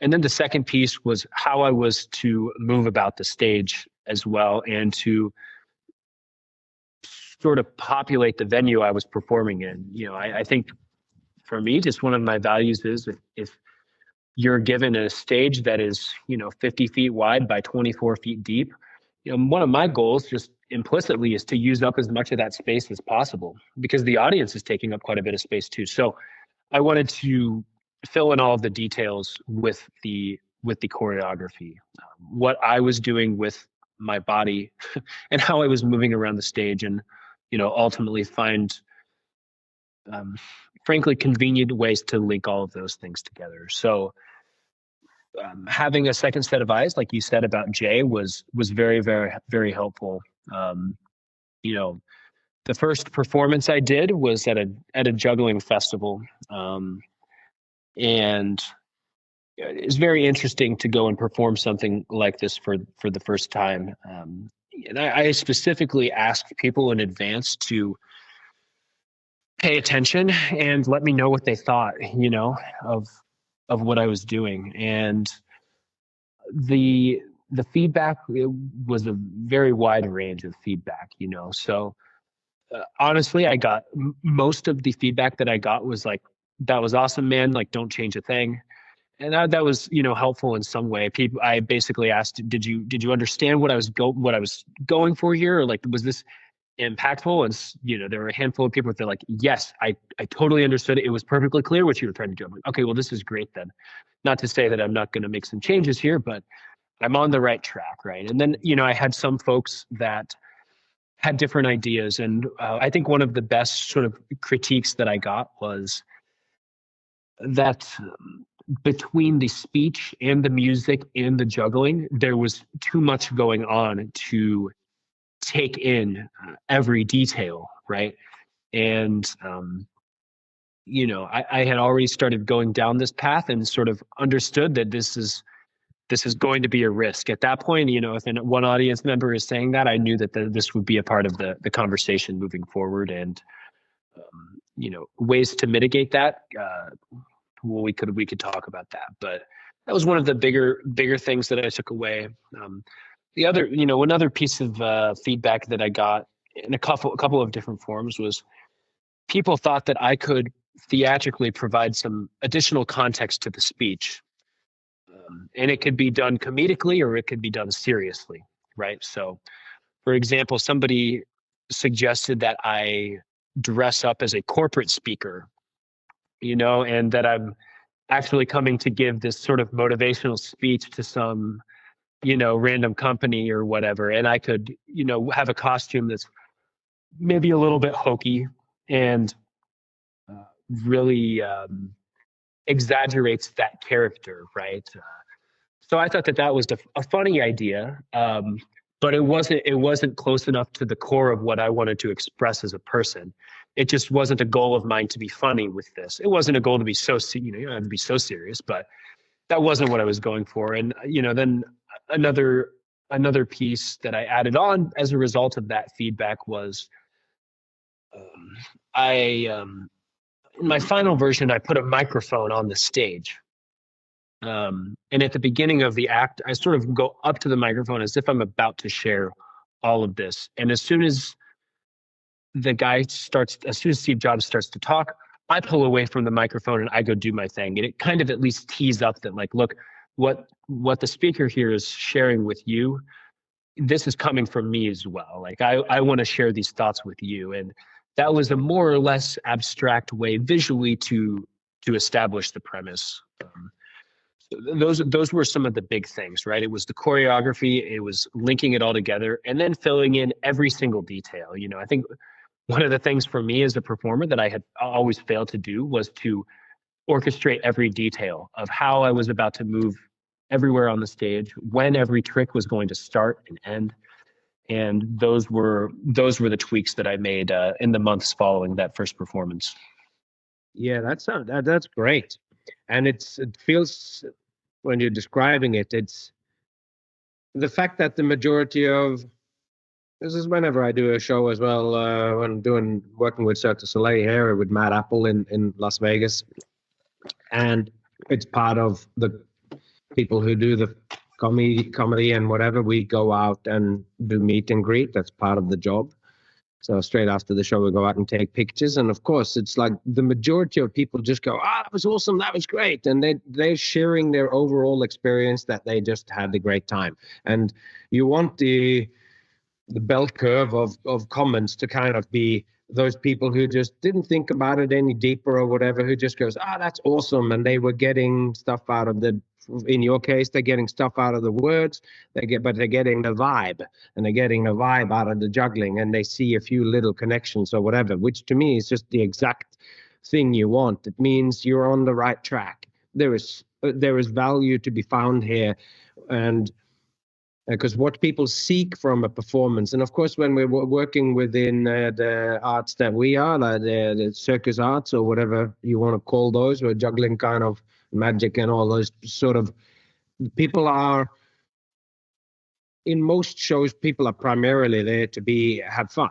And then the second piece was how I was to move about the stage as well, and to sort of populate the venue I was performing in. I think for me, just one of my values is, if you're given a stage that is, 50 feet wide by 24 feet deep, one of my goals just implicitly is to use up as much of that space as possible, because the audience is taking up quite a bit of space too. So I wanted to fill in all of the details with the choreography, what I was doing with my body and how I was moving around the stage, and ultimately find frankly convenient ways to link all of those things together. So having a second set of eyes, like you said about Jay, was very, very, very helpful. The first performance I did was at a juggling festival, and it's very interesting to go and perform something like this for the first time. And I specifically asked people in advance to pay attention and let me know what they thought, of what I was doing. And the feedback, it was a very wide range of feedback, So honestly, I got most of the feedback that I got was like, that was awesome, man. Like, don't change a thing. and that was, helpful in some way. I basically asked, did you understand what I was going for here? Or like, was this impactful? And there were a handful of people that are like, yes, I totally understood it. It was perfectly clear what you were trying to do. I'm like, okay, well, this is great then. Not to say that I'm not going to make some changes here, but I'm on the right track, right? And then, I had some folks that had different ideas. And I think one of the best sort of critiques that I got was that between the speech and the music and the juggling, there was too much going on to take in every detail, right? And, I had already started going down this path and sort of understood that this is going to be a risk. At that point, if one audience member is saying that, I knew that this would be a part of the conversation moving forward. And, ways to mitigate that, well, we could talk about that. But that was one of the bigger things that I took away. The other, another piece of feedback that I got in a couple of different forms was people thought that I could theatrically provide some additional context to the speech. And it could be done comedically or it could be done seriously, right? So, for example, somebody suggested that I dress up as a corporate speaker, and that I'm actually coming to give this sort of motivational speech to some, random company or whatever. And I could, have a costume that's maybe a little bit hokey and really exaggerates that character, right? So I thought that was a funny idea, but it wasn't close enough to the core of what I wanted to express as a person. It just wasn't a goal of mine to be funny with this. It wasn't a goal to be you don't have to be so serious, but that wasn't what I was going for. And then another piece that I added on as a result of that feedback was in my final version, I put a microphone on the stage. And at the beginning of the act, I sort of go up to the microphone as if I'm about to share all of this. And as soon as Steve Jobs starts to talk, I pull away from the microphone and I go do my thing. And it kind of at least tees up that, like, look, what the speaker here is sharing with you, this is coming from me as well. Like, I want to share these thoughts with you. And that was a more or less abstract way visually to establish the premise. Those were some of the big things, right? It was the choreography, it was linking it all together, and then filling in every single detail. I think one of the things for me as a performer that I had always failed to do was to orchestrate every detail of how I was about to move everywhere on the stage, when every trick was going to start and end. And those were the tweaks that I made in the months following that first performance. Yeah, that's great. And it feels, when you're describing it, it's the fact that the majority of, this is whenever I do a show as well, when working with Cirque du Soleil here with Matt Apple in Las Vegas. And it's part of the people who do the comedy and whatever. We go out and do meet and greet. That's part of the job. So straight after the show, we go out and take pictures. And of course, it's like the majority of people just go, that was awesome. That was great. And they're sharing their overall experience that they just had a great time. And you want the bell curve of comments to kind of be those people who just didn't think about it any deeper or whatever, who just goes, that's awesome. And they were getting stuff out of in your case, they're getting stuff out of the words, but they're getting the vibe, and they're getting the vibe out of the juggling, and they see a few little connections or whatever, which to me is just the exact thing you want. It means you're on the right track. There is value to be found here. And because what people seek from a performance, and of course, when we're working within the arts that we are, like the circus arts or whatever you want to call those, or juggling kind of magic and all those sort of, people are, in most shows, people are primarily there to have fun.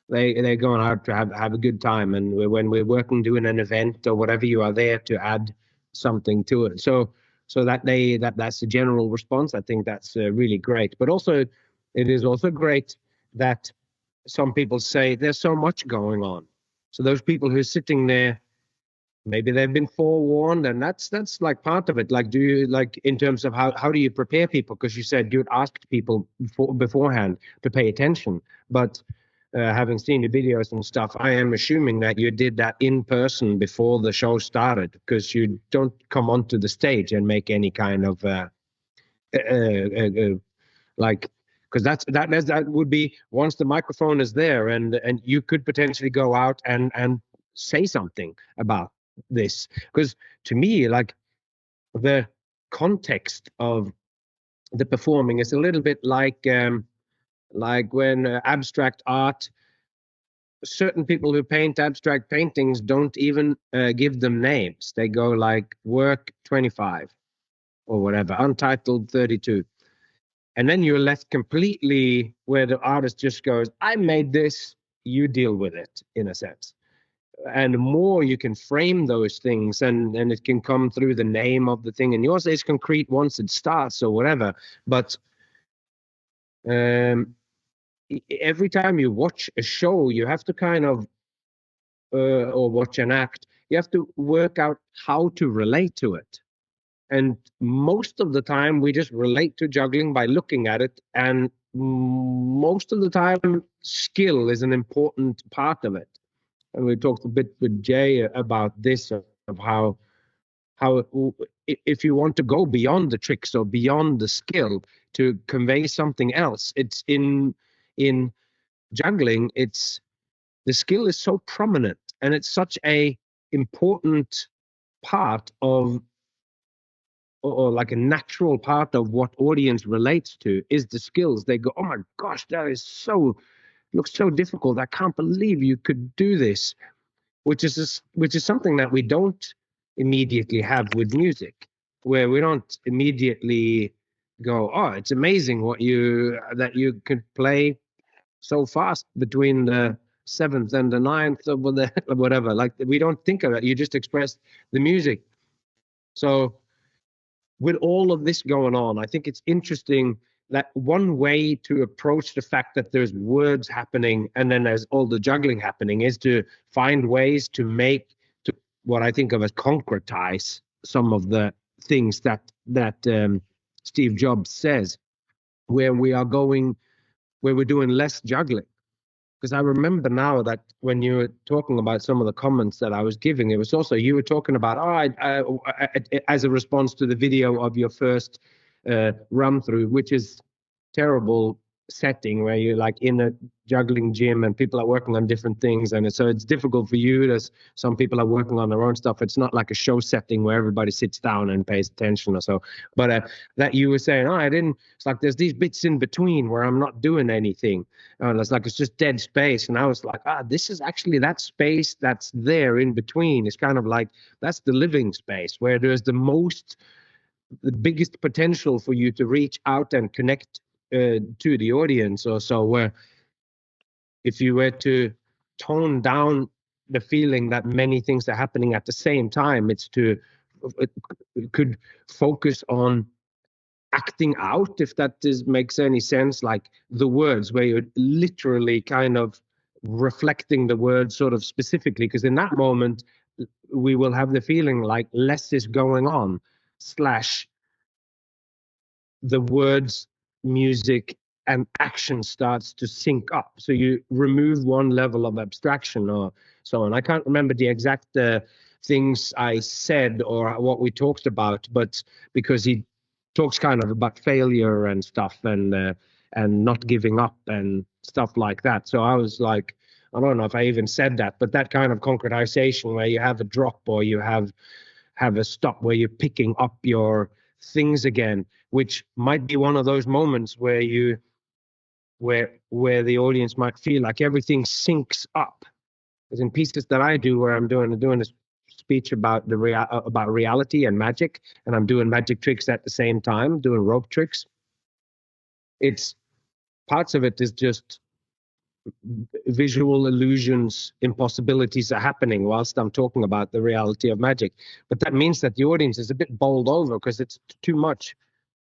They're going out to have a good time. And when we're working, doing an event or whatever, you are there to add something to it. So that's the general response. I think that's really great. But also, it is also great that some people say there's so much going on. So those people who are sitting there maybe they've been forewarned, and that's like part of it. Like, do you, like, in terms of how do you prepare people? Because you said you'd asked people beforehand to pay attention, but having seen the videos and stuff, I am assuming that you did that in person before the show started, because you don't come onto the stage and make any kind of like, because that would be, once the microphone is there, and you could potentially go out and say something about this. Because to me, like, the context of the performing is a little bit like when abstract art, certain people who paint abstract paintings don't even give them names. They go like work 25 or whatever, untitled 32. And then you're left completely where the artist just goes, I made this, you deal with it, in a sense. And the more you can frame those things, and it can come through the name of the thing, and yours is concrete once it starts or whatever. But every time you watch a show, you have to kind of, or watch an act, you have to work out how to relate to it. And most of the time, we just relate to juggling by looking at it. And most of the time, skill is an important part of it. And we talked a bit with Jay about this, of how if you want to go beyond the tricks or beyond the skill to convey something else, it's in juggling, it's the skill is so prominent, and it's such a important part of, or like a natural part of what audience relates to, is the skills. They go, oh my gosh, that is so, looks so difficult, I can't believe you could do this. Which is something that we don't immediately have with music, where we don't immediately go, oh, it's amazing that you could play so fast between the seventh and the ninth or whatever. Like, we don't think of it. You just express the music. So with all of this going on, I think it's interesting that one way to approach the fact that there's words happening and then there's all the juggling happening is to find ways to make, to what I think of as concretize some of the things that Steve Jobs says, where we're doing less juggling. Because I remember now that when you were talking about some of the comments that I was giving, it was also, you were talking about, as a response to the video of your first run through, which is terrible setting where you're like in a juggling gym and people are working on different things, and so it's difficult for you, as some people are working on their own stuff. It's not like a show setting where everybody sits down and pays attention or so. But that you were saying, I didn't, it's like there's these bits in between where I'm not doing anything, and it's like it's just dead space. And I was like, this is actually that space that's there in between. It's kind of like, that's the living space where there's the biggest potential for you to reach out and connect to the audience. Or so, where if you were to tone down the feeling that many things are happening at the same time, it could focus on acting out, if that makes any sense, like the words, where you're literally kind of reflecting the words sort of specifically, because in that moment we will have the feeling like less is going on, slash the words, music, and action starts to sync up. So you remove one level of abstraction or so on. I can't remember the exact things I said or what we talked about, but because he talks kind of about failure and stuff, and not giving up and stuff like that. So I was like, I don't know if I even said that, but that kind of concretization where you have a drop or you have a stop, where you're picking up your things again, which might be one of those moments where the audience might feel like everything syncs up. As in pieces that I do, where I'm doing a speech about about reality and magic, and I'm doing magic tricks at the same time, doing rope tricks. It's parts of it is just visual illusions, impossibilities are happening whilst I'm talking about the reality of magic. But that means that the audience is a bit bowled over because it's too much.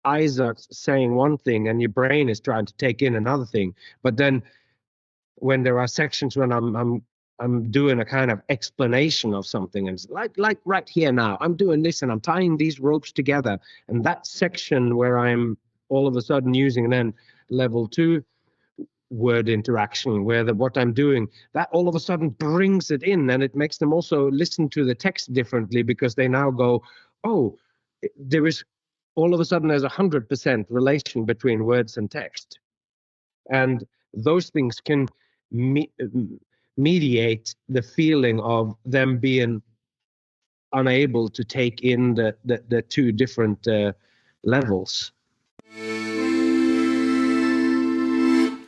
Eyes are saying one thing and your brain is trying to take in another thing. But then when there are sections when I'm I'm doing a kind of explanation of something, and it's like right here now, I'm doing this and I'm tying these ropes together, and that section where I'm all of a sudden using then level 2 word interaction, where what I'm doing, that all of a sudden brings it in, and it makes them also listen to the text differently, because they now go, oh, there is all of a sudden there's 100% relation between words and text, and those things can mediate the feeling of them being unable to take in the two different levels.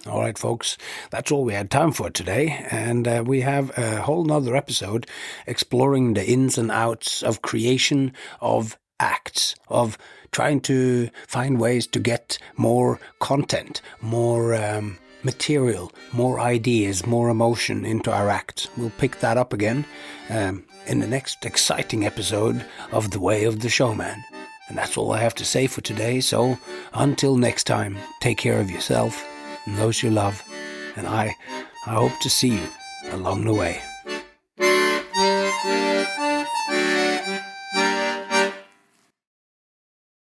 All right, folks, that's all we had time for today, and we have a whole nother episode exploring the ins and outs of creation of acts, of trying to find ways to get more content, more material, more ideas, more emotion into our acts. We'll pick that up again in the next exciting episode of The Way of the Showman. And that's all I have to say for today, so until next time, take care of yourself and those you love, and I hope to see you along the way.